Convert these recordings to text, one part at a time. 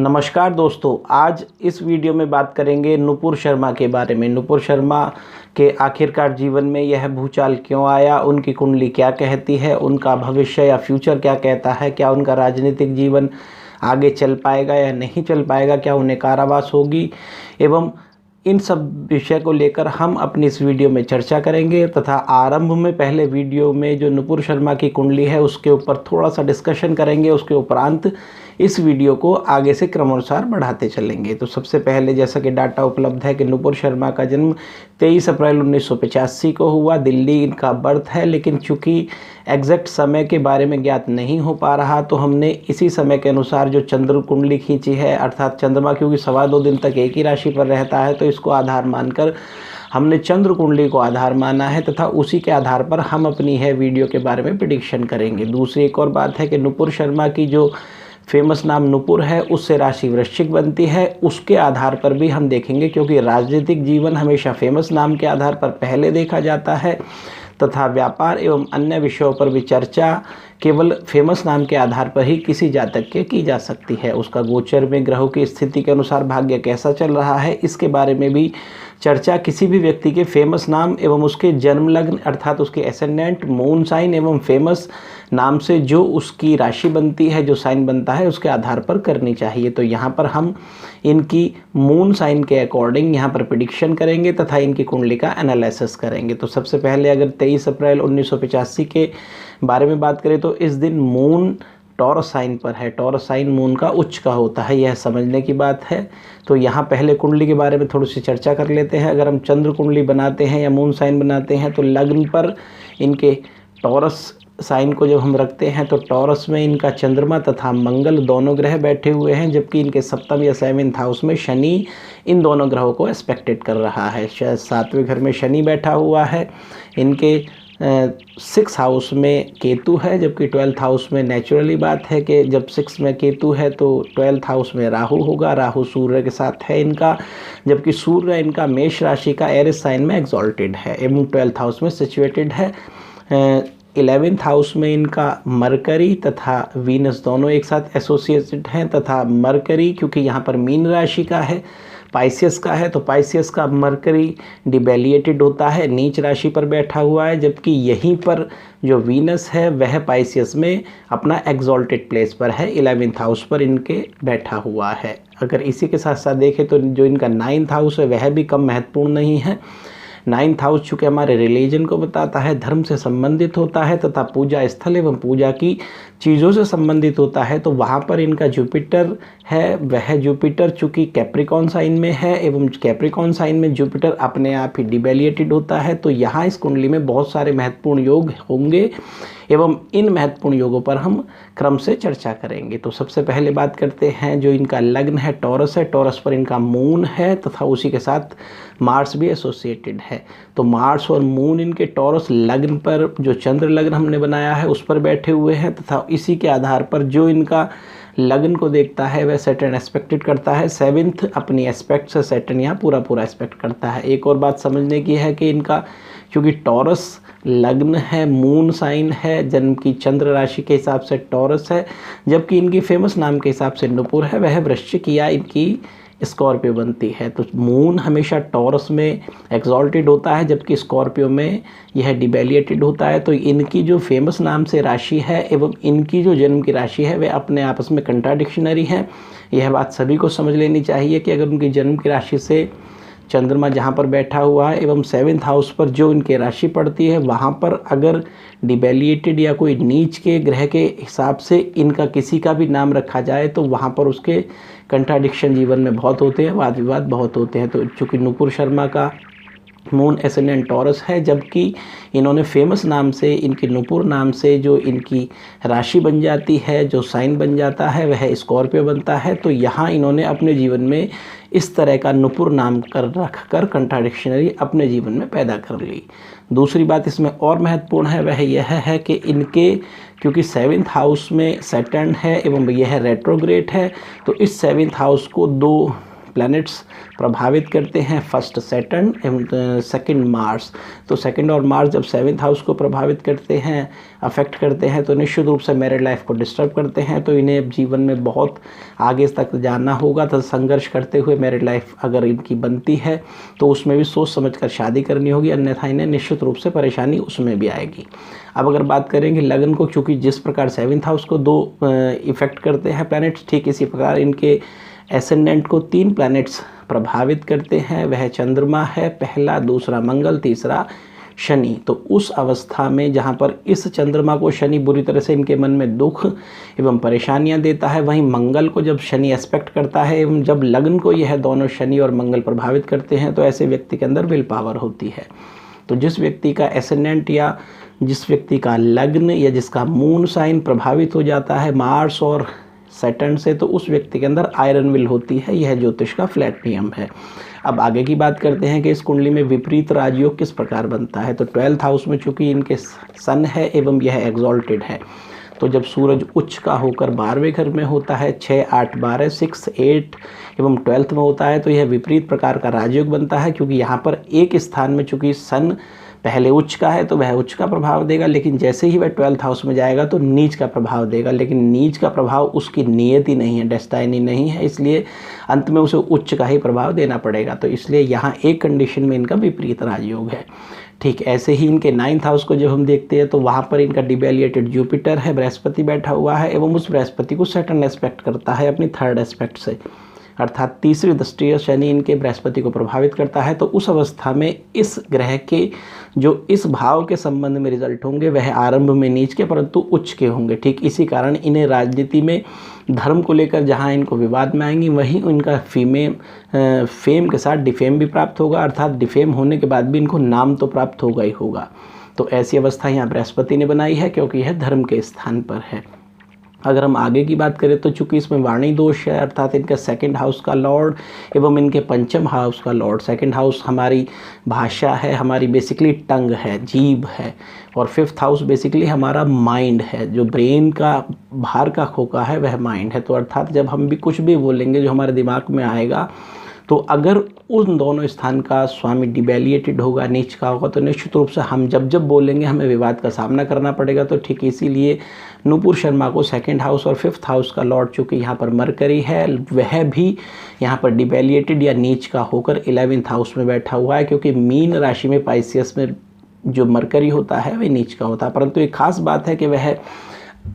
नमस्कार दोस्तों, आज इस वीडियो में बात करेंगे नुपुर शर्मा के बारे में। नुपुर शर्मा के आखिरकार जीवन में यह भूचाल क्यों आया, उनकी कुंडली क्या कहती है, उनका भविष्य या फ्यूचर क्या कहता है, क्या उनका राजनीतिक जीवन आगे चल पाएगा या नहीं चल पाएगा, क्या उन्हें कारावास होगी, एवं इन सब विषय को लेकर हम अपनी इस वीडियो में चर्चा करेंगे। तथा आरंभ में पहले वीडियो में जो नुपुर शर्मा की कुंडली है उसके ऊपर थोड़ा सा डिस्कशन करेंगे, उसके उपरांत इस वीडियो को आगे से क्रमानुसार बढ़ाते चलेंगे। तो सबसे पहले जैसा कि डाटा उपलब्ध है कि नुपुर शर्मा का जन्म 23 अप्रैल 1985 को हुआ। दिल्ली इनका बर्थ है, लेकिन चूंकि एग्जैक्ट समय के बारे में ज्ञात नहीं हो पा रहा तो हमने इसी समय के अनुसार जो चंद्र कुंडली खींची है, अर्थात चंद्रमा क्योंकि 2.25 दिन तक एक ही राशि पर रहता है तो इसको आधार मानकर हमने चंद्र कुंडली को आधार माना है तथा उसी के आधार पर हम अपनी है वीडियो के बारे में प्रेडिक्शन करेंगे। दूसरी एक और बात है कि नुपुर शर्मा की जो फेमस नाम नुपुर है उससे राशि वृश्चिक बनती है, उसके आधार पर भी हम देखेंगे, क्योंकि राजनीतिक जीवन हमेशा फेमस नाम के आधार पर पहले देखा जाता है तथा व्यापार एवं अन्य विषयों पर भी चर्चा केवल फेमस नाम के आधार पर ही किसी जातक के की जा सकती है। उसका गोचर में ग्रहों की स्थिति के अनुसार भाग्य कैसा चल रहा है इसके बारे में भी चर्चा किसी भी व्यक्ति के फेमस नाम एवं उसके जन्म लग्न अर्थात उसके एसेंडेंट, मून साइन एवं फेमस नाम से जो उसकी राशि बनती है, जो साइन बनता है, उसके आधार पर करनी चाहिए। तो यहाँ पर हम इनकी मून साइन के अकॉर्डिंग यहाँ पर प्रेडिक्शन करेंगे तथा इनकी कुंडली का एनालिसिस करेंगे। तो सबसे पहले अगर 23 अप्रैल 1985 के बारे में बात करें तो इस दिन मून टॉरस साइन पर है। टॉरस साइन मून का उच्च का होता है, यह समझने की बात है। तो यहाँ पहले कुंडली के बारे में थोड़ी सी चर्चा कर लेते हैं। अगर हम चंद्र कुंडली बनाते हैं या मून साइन बनाते हैं तो लग्न पर इनके टॉरस साइन को जब हम रखते हैं तो टॉरस में इनका चंद्रमा तथा मंगल दोनों ग्रह बैठे हुए हैं, जबकि इनके सप्तम या 7th हाउस में शनि इन दोनों ग्रहों को एस्पेक्टेड कर रहा है। शायद 7वें घर में शनि बैठा हुआ है, इनके 6th हाउस में केतु है, जबकि 12th हाउस में नेचुरली बात है कि जब 6 में केतु है तो 12th हाउस में राहु होगा। राहु सूर्य के साथ है इनका, जबकि सूर्य इनका मेष राशि का एरिस साइन में एक्सॉल्टेड है एवं 12th हाउस में सिचुएटेड है। 11th हाउस में इनका मरकरी तथा वीनस दोनों एक साथ एसोसिएटेड हैं तथा मरकरी क्योंकि यहाँ पर मीन राशि का है, पाइसियस का है, तो पाइसियस का मरकरी डिबेलिएटेड होता है, नीच राशि पर बैठा हुआ है, जबकि यहीं पर जो वीनस है वह पाइसियस में अपना एक्सॉल्टेड प्लेस पर है, 11th हाउस पर इनके बैठा हुआ है। अगर इसी के साथ साथ देखें तो जो इनका 9th हाउस है वह भी कम महत्वपूर्ण नहीं है। 9th हाउस चूँकि हमारे रिलीजन को बताता है, धर्म से संबंधित होता है तथा पूजा स्थल एवं पूजा की चीज़ों से संबंधित होता है, तो वहाँ पर इनका जुपिटर है, वह जुपिटर चूँकि कैप्रिकॉन साइन में है एवं कैप्रिकॉन साइन में जुपिटर अपने आप ही डिबेलिएटेड होता है। तो यहाँ इस कुंडली में बहुत सारे महत्वपूर्ण योग होंगे एवं इन महत्वपूर्ण योगों पर हम क्रम से चर्चा करेंगे। तो सबसे पहले बात करते हैं जो इनका लग्न है टॉरस है, टॉरस पर इनका मून है तथा उसी के साथ मार्स भी एसोसिएटेड है। तो मार्स और मून इनके टॉरस लग्न पर जो चंद्र लग्न हमने बनाया है उस पर बैठे हुए हैं तथा इसी के आधार पर जो इनका लग्न को देखता है वह सैटर्न एस्पेक्टेड करता है। 7th अपनी एस्पेक्ट से सैटर्न यहाँ पूरा एस्पेक्ट करता है। एक और बात समझने की है कि इनका क्योंकि टॉरस लग्न है, मून साइन है, जन्म की चंद्र राशि के हिसाब से टॉरस है, जबकि इनकी फेमस नाम के हिसाब से नुपुर है, वह वृश्चिक या इनकी स्कॉर्पियो बनती है। तो मून हमेशा टॉरस में एक्सॉल्टेड होता है जबकि स्कॉर्पियो में यह डिबेलिएटेड होता है। तो इनकी जो फेमस नाम से राशि है एवं इनकी जो जन्म की राशि है वे अपने आपस में कंट्राडिक्शनरी हैं। यह बात सभी को समझ लेनी चाहिए कि अगर उनकी जन्म की राशि से चंद्रमा जहाँ पर बैठा हुआ है एवं 7th हाउस पर जो इनकी राशि पड़ती है वहाँ पर अगर डिबेलिएटेड या कोई नीच के ग्रह के हिसाब से इनका किसी का भी नाम रखा जाए तो वहाँ पर उसके कंट्राडिक्शन जीवन में बहुत होते हैं, वाद विवाद बहुत होते हैं। तो चूँकि नुपुर शर्मा का मून एसेंडेंट टॉरस है, जबकि इन्होंने फेमस नाम से इनके नुपुर नाम से जो इनकी राशि बन जाती है, जो साइन बन जाता है वह स्कॉर्पियो बनता है। तो यहाँ इन्होंने अपने जीवन में इस तरह का नुपुर नाम कर रख कर कंट्राडिक्शनरी अपने जीवन में पैदा कर ली। दूसरी बात इसमें और महत्वपूर्ण है वह यह है कि इनके क्योंकि 7th हाउस में सैटर्न है एवं यह रेट्रोग्रेड है, तो इस 7th हाउस को दो प्लैनेट्स प्रभावित करते हैं? फर्स्ट सैटर्न एवं सेकंड मार्स। तो सेकंड और मार्स जब 7th हाउस को प्रभावित करते हैं, अफेक्ट करते हैं, तो निश्चित रूप से मैरिड लाइफ को डिस्टर्ब करते हैं। तो इन्हें जीवन में बहुत आगे तक जाना होगा, तो संघर्ष करते हुए मैरिड लाइफ अगर इनकी बनती है तो उसमें भी सोच समझ कर शादी करनी होगी, अन्यथा इन्हें निश्चित रूप से परेशानी उसमें भी आएगी। अब अगर बात करेंगे लगन को, चूँकि जिस प्रकार 7th हाउस को 2 इफेक्ट करते हैं प्लैनेट्स, ठीक इसी प्रकार इनके एसेंडेंट को 3 प्लैनेट्स प्रभावित करते हैं। वह चंद्रमा है पहला, दूसरा मंगल, तीसरा शनि। तो उस अवस्था में जहाँ पर इस चंद्रमा को शनि बुरी तरह से इनके मन में दुख एवं परेशानियाँ देता है, वहीं मंगल को जब शनि एस्पेक्ट करता है एवं जब लग्न को यह दोनों शनि और मंगल प्रभावित करते हैं, तो ऐसे व्यक्ति के अंदर विल पावर होती है। तो जिस व्यक्ति का एसेंडेंट या जिस व्यक्ति का लग्न या जिसका मून साइन प्रभावित हो जाता है मार्स और सैटर्न से, तो उस व्यक्ति के अंदर आयरन विल होती है। यह ज्योतिष का फ्लैट नियम है। अब आगे की बात करते हैं कि इस कुंडली में विपरीत राजयोग किस प्रकार बनता है। तो 12th हाउस में चूंकि इनके सन है एवं यह एग्जॉल्टेड है, तो जब सूरज उच्च का होकर 12वें घर में होता है, 6, 8, 12, 6, 8 एवं 12th में होता है, तो यह विपरीत प्रकार का राजयोग बनता है। क्योंकि यहाँ पर एक स्थान में चूंकि सन पहले उच्च का है तो वह उच्च का प्रभाव देगा, लेकिन जैसे ही वह 12th हाउस में जाएगा तो नीच का प्रभाव देगा। लेकिन नीच का प्रभाव उसकी नियति नहीं है, डेस्टाइनी नहीं है, इसलिए अंत में उसे उच्च का ही प्रभाव देना पड़ेगा। तो इसलिए यहाँ एक कंडीशन में इनका विपरीत राजयोग है। ठीक ऐसे ही इनके 9th हाउस को जब हम देखते हैं तो वहाँ पर इनका डिबेलिएटेड जुपिटर है, बृहस्पति बैठा हुआ है एवं उस बृहस्पति को सैटर्न एस्पेक्ट करता है अपनी 3rd एस्पेक्ट से, अर्थात तीसरी दृष्टि शनि इनके बृहस्पति को प्रभावित करता है। तो उस अवस्था में इस ग्रह के जो इस भाव के संबंध में रिजल्ट होंगे वह आरंभ में नीच के परंतु उच्च के होंगे। ठीक इसी कारण इन्हें राजनीति में धर्म को लेकर जहां इनको विवाद में आएंगी, वहीं उनका फेम के साथ डिफेम भी प्राप्त होगा, अर्थात डिफेम होने के बाद भी इनको नाम तो प्राप्त होगा ही होगा। तो ऐसी अवस्था यहाँ बृहस्पति ने बनाई है क्योंकि यह धर्म के स्थान पर है। अगर हम आगे की बात करें तो चूंकि इसमें वाणी दोष है, अर्थात इनका 2nd हाउस का लॉर्ड एवं इनके 5th हाउस का लॉर्ड, 2nd हाउस हमारी भाषा है, हमारी बेसिकली टंग है, जीभ है, और 5th हाउस बेसिकली हमारा माइंड है, जो ब्रेन का बाहर का खोखा है वह माइंड है। तो अर्थात जब हम भी कुछ भी बोलेंगे जो हमारे दिमाग में आएगा, तो अगर उन दोनों स्थान का स्वामी डिबेलिएटेड होगा, नीच का होगा, तो निश्चित रूप से हम जब बोलेंगे हमें विवाद का सामना करना पड़ेगा। तो ठीक इसीलिए नुपुर शर्मा को 2nd हाउस और 5th हाउस का लॉर्ड चूँकि यहाँ पर मरकरी है, वह भी यहाँ पर डिबेलिएटेड या नीच का होकर 11th हाउस में बैठा हुआ है। क्योंकि मीन राशि में पाइसियस में जो मरकरी होता है वह नीच का होता है, परंतु एक खास बात है कि वह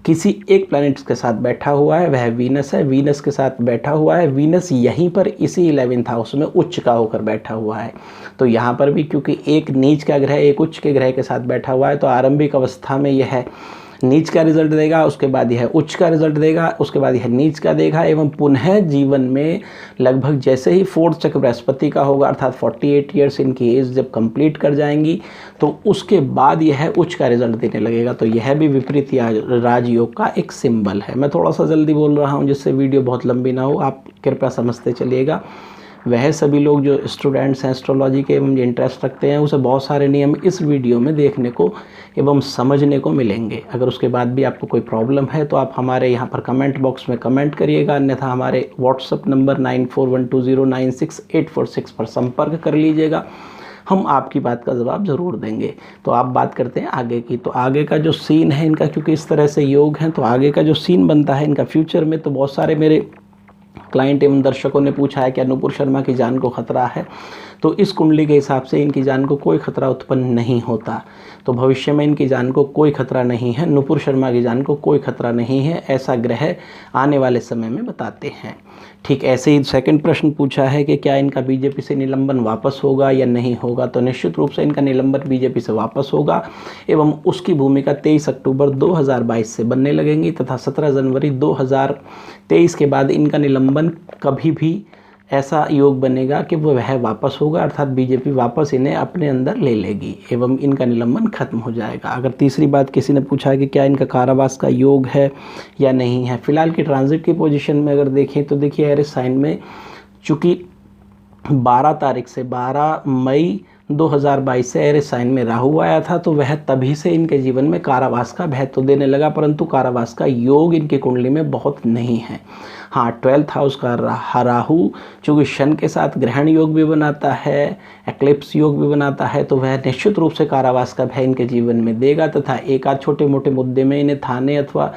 किसी एक प्लैनेट्स के साथ बैठा हुआ है, वह वीनस है, वीनस के साथ बैठा हुआ है। वीनस यहीं पर इसी 11th हाउस में उच्च का होकर बैठा हुआ है। तो यहाँ पर भी क्योंकि एक नीच का ग्रह एक उच्च के ग्रह के साथ बैठा हुआ है, तो आरंभिक अवस्था में यह नीच का रिजल्ट देगा, उसके बाद यह उच्च का रिजल्ट देगा, उसके बाद यह नीच का देगा, एवं पुनः जीवन में लगभग जैसे ही 4th चक्र बृहस्पति का होगा, अर्थात 48 ईयर्स इनकी एज जब कंप्लीट कर जाएंगी, तो उसके बाद यह उच्च का रिजल्ट देने लगेगा। तो यह भी विपरीत राजयोग का एक सिंबल है। मैं थोड़ा सा जल्दी बोल रहा हूँ जिससे वीडियो बहुत लंबी ना हो, आप कृपया समझते चलिएगा। वह सभी लोग जो स्टूडेंट्स हैं एस्ट्रोलॉजी के एवं इंटरेस्ट रखते हैं, उसे बहुत सारे नियम इस वीडियो में देखने को एवं समझने को मिलेंगे। अगर उसके बाद भी आपको कोई प्रॉब्लम है तो आप हमारे यहाँ पर कमेंट बॉक्स में कमेंट करिएगा, अन्यथा हमारे व्हाट्सएप नंबर 9412096846 पर संपर्क कर लीजिएगा, हम आपकी बात का जवाब ज़रूर देंगे। तो आप बात करते हैं आगे की। तो आगे का जो सीन है इनका, क्योंकि इस तरह से योग हैं, तो आगे का जो सीन बनता है इनका फ्यूचर में, तो बहुत सारे मेरे क्लाइंट एवं दर्शकों ने पूछा है कि नुपुर शर्मा की जान को खतरा है। तो इस कुंडली के हिसाब से इनकी जान को कोई खतरा उत्पन्न नहीं होता। तो भविष्य में इनकी जान को कोई खतरा नहीं है, नुपुर शर्मा की जान को कोई खतरा नहीं है, ऐसा ग्रह आने वाले समय में बताते हैं। ठीक ऐसे ही 2nd प्रश्न पूछा है कि क्या इनका बीजेपी से निलंबन वापस होगा या नहीं होगा। तो निश्चित रूप से इनका निलंबन बीजेपी से वापस होगा एवं उसकी भूमिका 23 अक्टूबर 2022 से बनने लगेंगी, तथा 17 जनवरी 2023 के बाद इनका निलंबन कभी भी ऐसा योग बनेगा कि वह वापस होगा, अर्थात बीजेपी वापस इन्हें अपने अंदर ले लेगी एवं इनका निलंबन खत्म हो जाएगा। अगर तीसरी बात किसी ने पूछा कि क्या इनका कारावास का योग है या नहीं है, फिलहाल की ट्रांजिट की पोजीशन में अगर देखें तो देखिए एरिस साइन में चूँकि 12 तारीख से 12 मई 2022 से एरिस साइन में राहु आया था, तो वह तभी से इनके जीवन में कारावास का भय तो देने लगा, परंतु कारावास का योग इनकी कुंडली में बहुत नहीं है। हाँ, 12th हाउस का राहु चूँकि शन के साथ ग्रहण योग भी बनाता है, एक्लिप्स योग भी बनाता है, तो वह निश्चित रूप से कारावास का भय इनके जीवन में देगा तथा एक आध छोटे मोटे मुद्दे में इन्हें थाने अथवा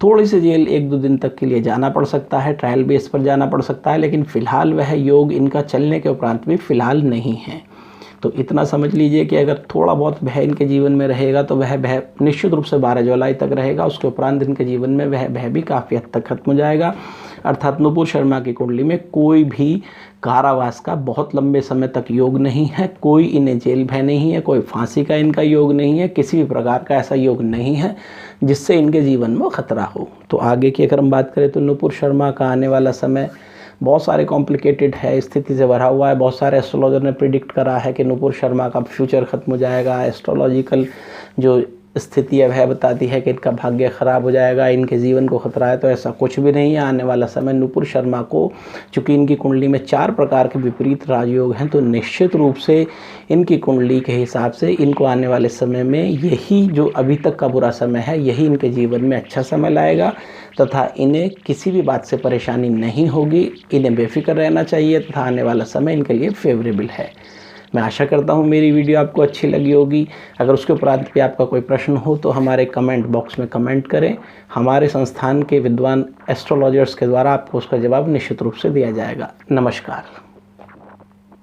थोड़ी सी जेल 1-2 दिन तक के लिए जाना पड़ सकता है, ट्रायल बेस पर जाना पड़ सकता है, लेकिन फ़िलहाल वह योग इनका चलने के उपरांत भी फ़िलहाल नहीं है। तो इतना समझ लीजिए कि अगर थोड़ा बहुत भय इनके जीवन में रहेगा तो वह भय निश्चित रूप से 12 जुलाई तक रहेगा। उसके उपरांत इनके जीवन में वह भय भी काफ़ी हद तक खत्म हो जाएगा। अर्थात नुपुर शर्मा की कुंडली में कोई भी कारावास का बहुत लंबे समय तक योग नहीं है, कोई इन्हें जेल भय नहीं है, कोई फांसी का इनका योग नहीं है, किसी भी प्रकार का ऐसा योग नहीं है जिससे इनके जीवन में खतरा हो। तो आगे की अगर हम बात करें तो नुपुर शर्मा का आने वाला समय बहुत सारे कॉम्प्लिकेटेड है, स्थिति से भरा हुआ है। बहुत सारे एस्ट्रोलॉजर ने प्रिडिक्ट करा है कि नुपुर शर्मा का फ्यूचर ख़त्म हो जाएगा। एस्ट्रोलॉजिकल जो स्थिति है वह बताती है कि इनका भाग्य ख़राब हो जाएगा, इनके जीवन को खतरा है। तो ऐसा कुछ भी नहीं है। आने वाला समय नुपुर शर्मा को, चूँकि इनकी कुंडली में 4 प्रकार के विपरीत राजयोग हैं, तो निश्चित रूप से इनकी कुंडली के हिसाब से इनको आने वाले समय में यही जो अभी तक का बुरा समय है, यही इनके जीवन में अच्छा समय लाएगा तथा इन्हें किसी भी बात से परेशानी नहीं होगी। इन्हें बेफिक्र रहना चाहिए तथा आने वाला समय इनके लिए फेवरेबल है। मैं आशा करता हूँ मेरी वीडियो आपको अच्छी लगी होगी। अगर उसके उपरांत भी आपका कोई प्रश्न हो तो हमारे कमेंट बॉक्स में कमेंट करें। हमारे संस्थान के विद्वान एस्ट्रोलॉजर्स के द्वारा आपको उसका जवाब निश्चित रूप से दिया जाएगा। नमस्कार।